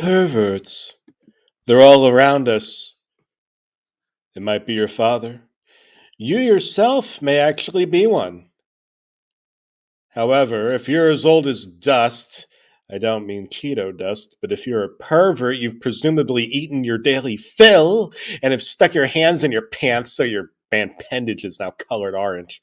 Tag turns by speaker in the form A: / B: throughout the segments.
A: Perverts. They're all around us. It might be your father. You yourself may actually be one. However, if you're as old as dust, I don't mean Cheeto dust, but if you're a pervert, you've presumably eaten your daily fill and have stuck your hands in your pants so your appendage is now colored orange.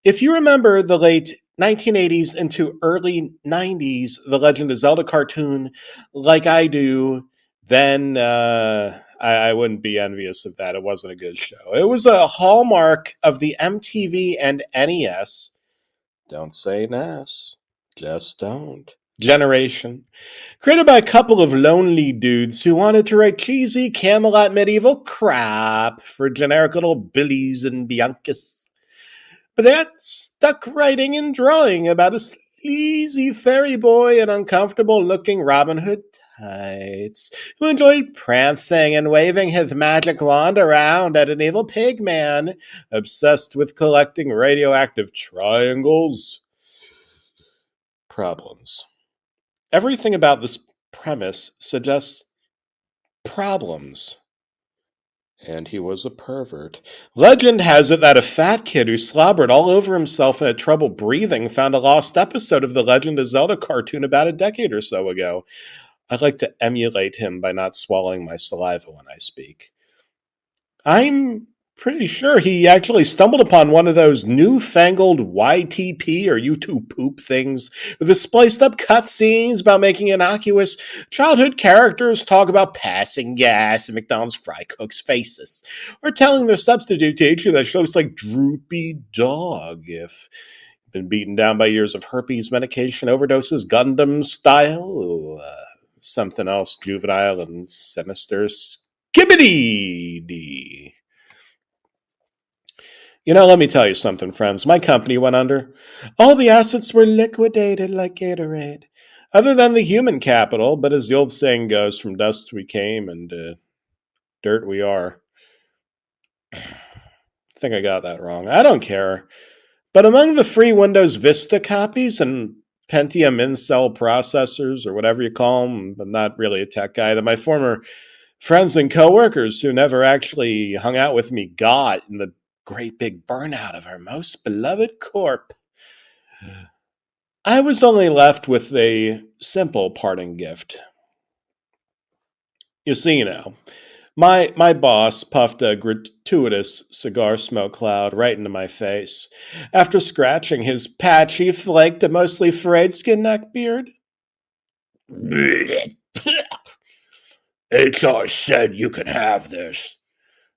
A: If you remember the late 1980s into early 90s, The Legend of Zelda cartoon, like I do, then I wouldn't be envious of that. It wasn't a good show. It was a hallmark of the MTV and NES. Don't say NES. Just don't. Generation. Created by a couple of lonely dudes who wanted to write cheesy Camelot medieval crap for generic little Billies and Biancas. But they got stuck writing and drawing about a sleazy fairy boy in uncomfortable looking Robin Hood tights, who enjoyed prancing and waving his magic wand around at an evil pig man, obsessed with collecting radioactive triangles. Problems. Everything about this premise suggests problems. And he was a pervert. Legend has it that a fat kid who slobbered all over himself and had trouble breathing found a lost episode of the Legend of Zelda cartoon about a decade or so ago. I'd like to emulate him by not swallowing my saliva when I speak. I'm pretty sure he actually stumbled upon one of those newfangled YTP or YouTube poop things with the spliced up cutscenes about making innocuous childhood characters talk about passing gas in McDonald's fry cooks' faces, or telling their substitute teacher that she looks like Droopy Dog if been beaten down by years of herpes medication overdoses, Gundam style, something else juvenile and sinister. Skibbity-dee. Let me tell you something, friends. My company went under. All the assets were liquidated like Gatorade. Other than the human capital, but as the old saying goes, from dust we came and dirt we are. I think I got that wrong. I don't care. But among the free Windows Vista copies and Pentium Incel processors, or whatever you call them, I'm not really a tech guy, that my former friends and coworkers who never actually hung out with me got in the great big burnout of our most beloved corp, I was only left with a simple parting gift. You see now, my boss puffed a gratuitous cigar smoke cloud right into my face after scratching his patchy, flaked, and mostly frayed skin neck beard. HR said you can have this.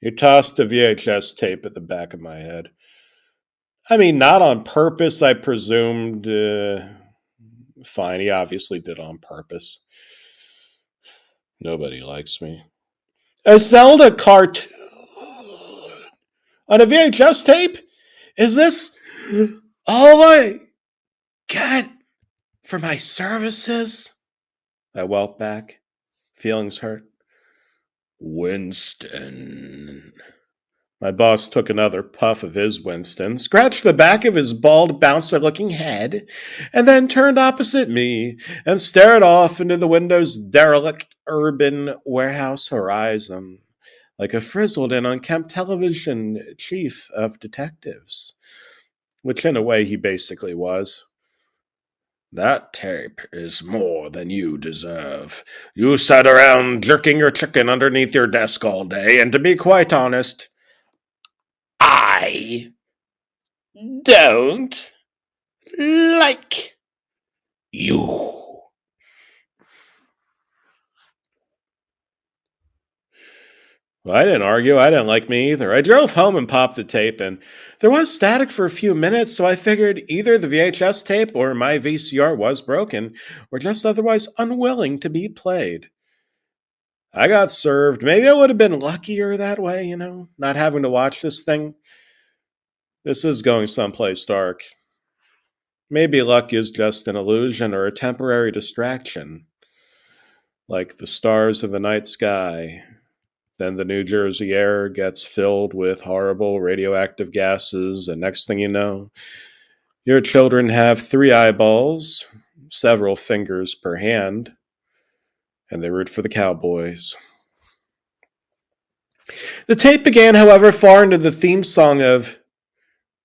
A: He tossed a VHS tape at the back of my head. I mean, not on purpose, I presumed. Fine, he obviously did on purpose. Nobody likes me. A Zelda cartoon on a VHS tape? Is this all I get for my services? I whelped back, feelings hurt. Winston. My boss took another puff of his Winston, scratched the back of his bald, bouncer-looking head, and then turned opposite me and stared off into the window's derelict urban warehouse horizon, like a frizzled and unkempt television chief of detectives, which in a way he basically was. That tape is more than you deserve. You sat around jerking your chicken underneath your desk all day, and to be quite honest, I don't like you. Well, I didn't argue. I didn't like me either. I drove home and popped the tape in. There was static for a few minutes, so I figured either the VHS tape or my VCR was broken, or just otherwise unwilling to be played. I got served. Maybe I would have been luckier that way, not having to watch this thing. This is going someplace dark. Maybe luck is just an illusion or a temporary distraction, like the stars in the night sky. Then the New Jersey air gets filled with horrible radioactive gases, and next thing you know, your children have 3 eyeballs, several fingers per hand, and they root for the Cowboys. The tape began, however, far into the theme song of,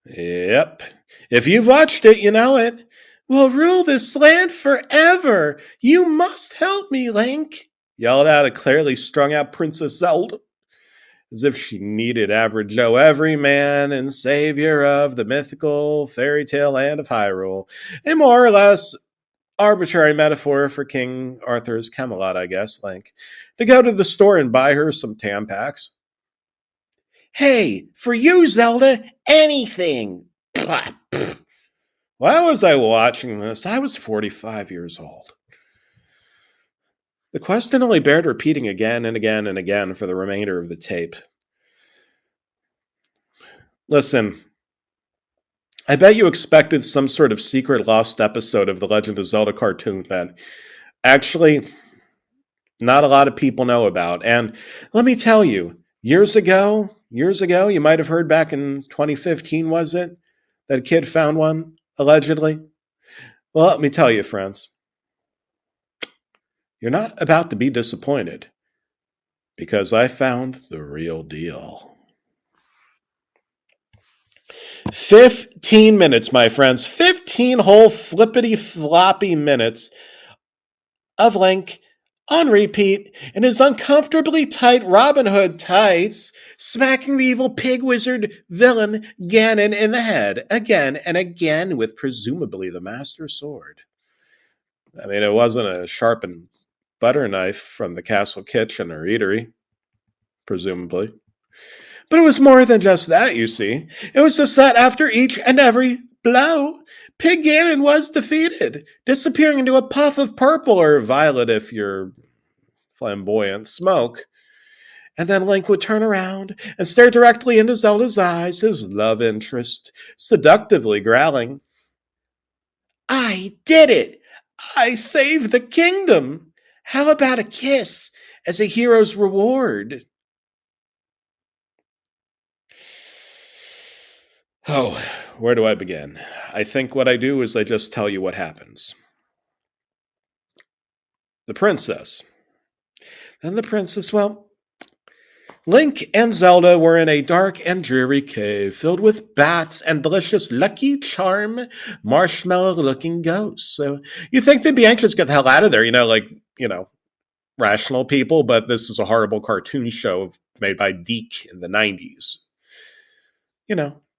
A: yep, if you've watched it, you know it. We'll rule this land forever. You must help me, Link, yelled out a clearly strung out Princess Zelda, as if she needed average Joe Everyman and savior of the mythical fairy tale land of Hyrule, a more or less arbitrary metaphor for King Arthur's Camelot, I guess, Link, to go to the store and buy her some Tampax. Hey, for you, Zelda, anything. Why was I watching this? I was 45 years old. The question only bared repeating again and again and again for the remainder of the tape. Listen, I bet you expected some sort of secret lost episode of the Legend of Zelda cartoon that actually not a lot of people know about. And let me tell you, years ago, you might have heard back in 2015, was it? That a kid found one, allegedly. Well, let me tell you, friends, you're not about to be disappointed because I found the real deal. 15 minutes, my friends. 15 whole flippity floppy minutes of Link on repeat in his uncomfortably tight Robin Hood tights, smacking the evil pig wizard villain Ganon in the head again and again with presumably the Master Sword. I mean, it wasn't a sharpened butter knife from the castle kitchen or eatery, presumably. But it was more than just that, you see. It was just that after each and every blow, Pig Ganon was defeated, disappearing into a puff of purple or violet if you're flamboyant smoke. And then Link would turn around and stare directly into Zelda's eyes, his love interest, seductively growling, I did it! I saved the kingdom! How about a kiss as a hero's reward? Oh, where do I begin? I think what I do is I just tell you what happens. The princess. And the princess, well, Link and Zelda were in a dark and dreary cave filled with bats and delicious Lucky Charm marshmallow-looking ghosts. So you think they'd be anxious to get the hell out of there, rational people, but this is a horrible cartoon show made by Deke in the 90s.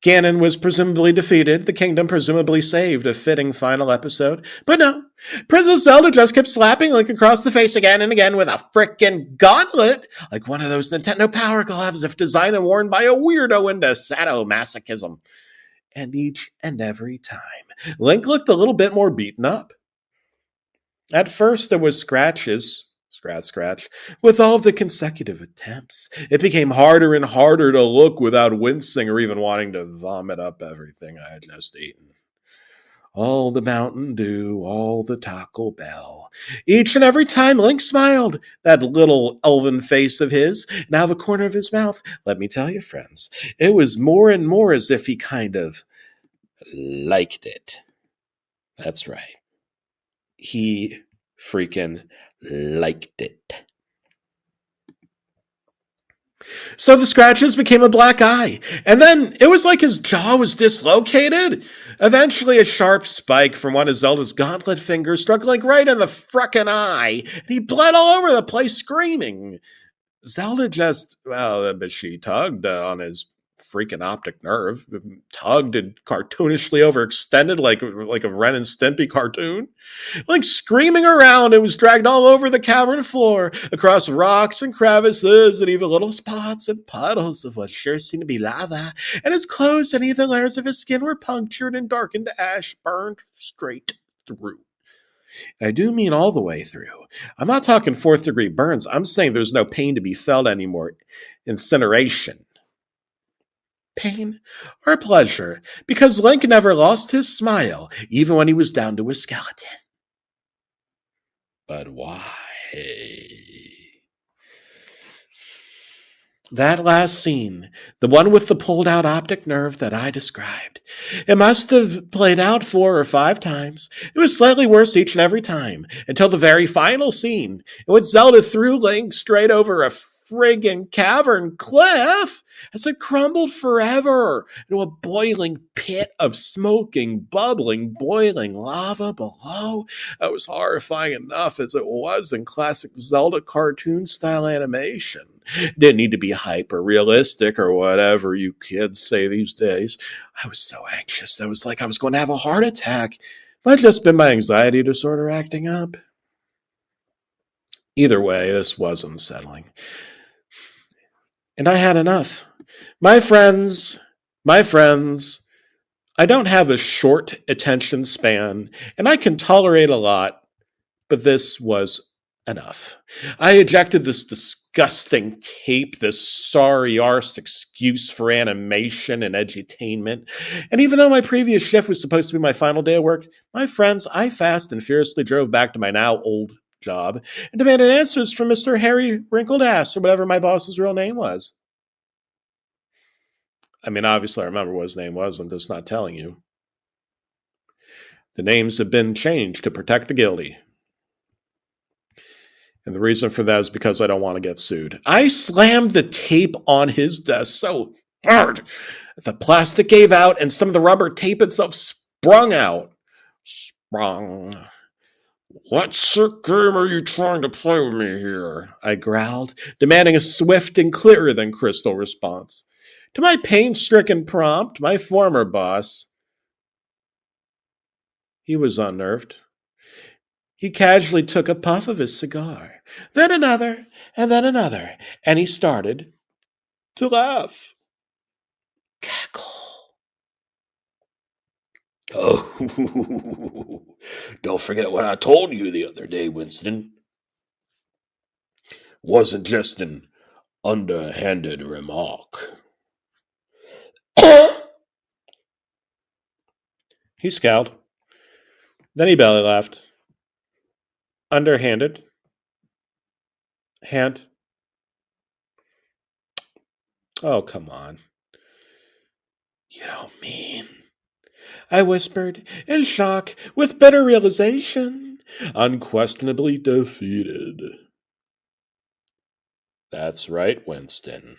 A: Ganon was presumably defeated, the kingdom presumably saved, a fitting final episode. But no, Princess Zelda just kept slapping Link across the face again and again with a frickin' gauntlet, like one of those Nintendo Power Gloves if designed and worn by a weirdo into sadomasochism. And each and every time, Link looked a little bit more beaten up. At first, there was scratches, scratch, with all of the consecutive attempts. It became harder and harder to look without wincing or even wanting to vomit up everything I had just eaten. All the Mountain Dew, all the Taco Bell. Each and every time Link smiled, that little elven face of his, now the corner of his mouth. Let me tell you, friends, it was more and more as if he kind of liked it. That's right. He freaking liked it. So the scratches became a black eye, and then it was like his jaw was dislocated. Eventually, a sharp spike from one of Zelda's gauntlet fingers struck Link right in the frickin' eye, and he bled all over the place, screaming. Zelda but she tugged on his freaking optic nerve, tugged and cartoonishly overextended like a Ren and Stimpy cartoon. Like screaming around, it was dragged all over the cavern floor, across rocks and crevices, and even little spots and puddles of what sure seemed to be lava, and his clothes and even layers of his skin were punctured and darkened to ash, burned straight through. I do mean all the way through. I'm not talking fourth-degree burns. I'm saying there's no pain to be felt anymore. Incineration. Pain or pleasure, because Link never lost his smile, even when he was down to a skeleton. But why? That last scene, the one with the pulled out optic nerve that I described, it must have played out 4 or 5 times. It was slightly worse each and every time, until the very final scene, in which Zelda threw Link straight over a friggin' cavern cliff as it crumbled forever into a boiling pit of smoking, bubbling, boiling lava below. That was horrifying enough as it was in classic Zelda cartoon style animation. Didn't need to be hyper realistic or whatever you kids say these days. I was so anxious. I was like I was going to have a heart attack. Might just been my anxiety disorder acting up. Either way, this was unsettling. And I had enough. My friends, my friends, I don't have a short attention span, and I can tolerate a lot, but this was enough. I ejected this disgusting tape, this sorry arse excuse for animation and edutainment. And even though my previous shift was supposed to be my final day of work, my friends, I fast and furiously drove back to my now old job and demanded answers from Mr. Harry Wrinkled Ass, or whatever my boss's real name was. I mean, obviously, I remember what his name was. I'm just not telling you. The names have been changed to protect the guilty. And the reason for that is because I don't want to get sued. I slammed the tape on his desk so hard that the plastic gave out and some of the rubber tape itself sprung out. Sprung. What sick game are you trying to play with me here? I growled, demanding a swift and clearer than crystal response. To my pain-stricken prompt, my former boss, he was unnerved. He casually took a puff of his cigar, then another, and he started to laugh. Cackle. Oh, don't forget what I told you the other day, Winston. Wasn't just an underhanded remark. He scowled. Then he belly laughed. Underhanded. Hand. Oh, come on. You don't mean. I whispered, in shock, with bitter realization. Unquestionably defeated. That's right, Winston.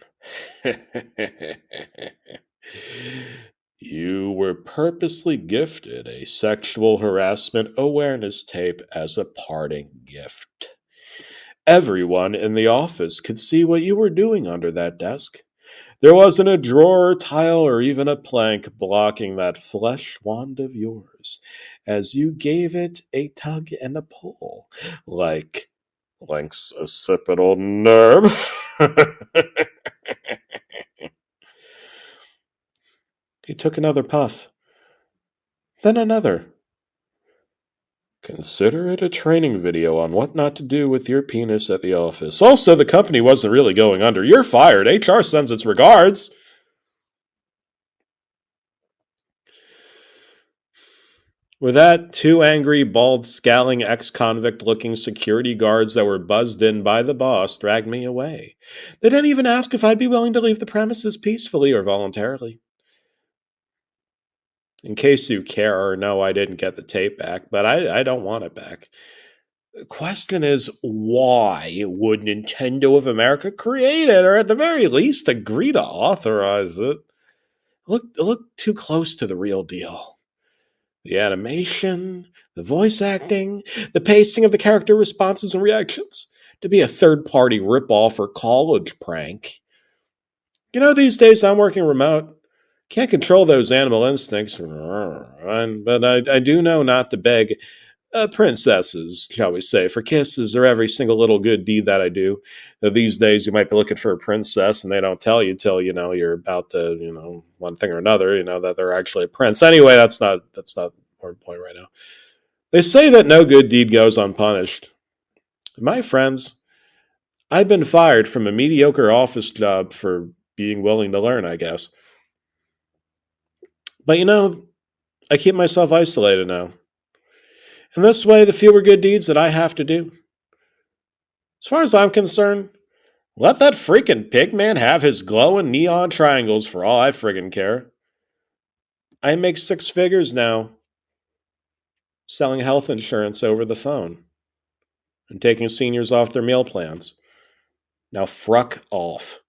A: You were purposely gifted a sexual harassment awareness tape as a parting gift. Everyone in the office could see what you were doing under that desk. There wasn't a drawer, tile, or even a plank blocking that flesh wand of yours as you gave it a tug and a pull, like Link's occipital nerve. He took another puff, then another. Consider it a training video on what not to do with your penis at the office. Also, the company wasn't really going under. You're fired. HR sends its regards. With that, two angry, bald, scowling, ex-convict looking security guards that were buzzed in by the boss dragged me away. They didn't even ask if I'd be willing to leave the premises peacefully or voluntarily. In case you care or know, I didn't get the tape back, but I don't want it back. The question is, why would Nintendo of America create it, or at the very least agree to authorize it? Look too close to the real deal. The animation, the voice acting, the pacing of the character responses and reactions, to be a third-party ripoff or college prank. You know, these days I'm working remote. Can't control those animal instincts, but I do know not to beg princesses, shall we say, for kisses or every single little good deed that I do. Now, these days, you might be looking for a princess, and they don't tell you till you're about to one thing or another, that they're actually a prince. Anyway, that's not the important point right now. They say that no good deed goes unpunished. My friends, I've been fired from a mediocre office job for being willing to learn, I guess. But I keep myself isolated now. And this way, the fewer good deeds that I have to do. As far as I'm concerned, Let that freaking pigman have his glowing neon triangles for all I friggin' care. I make 6 figures now selling health insurance over the phone and taking seniors off their meal plans. Now, fruck off.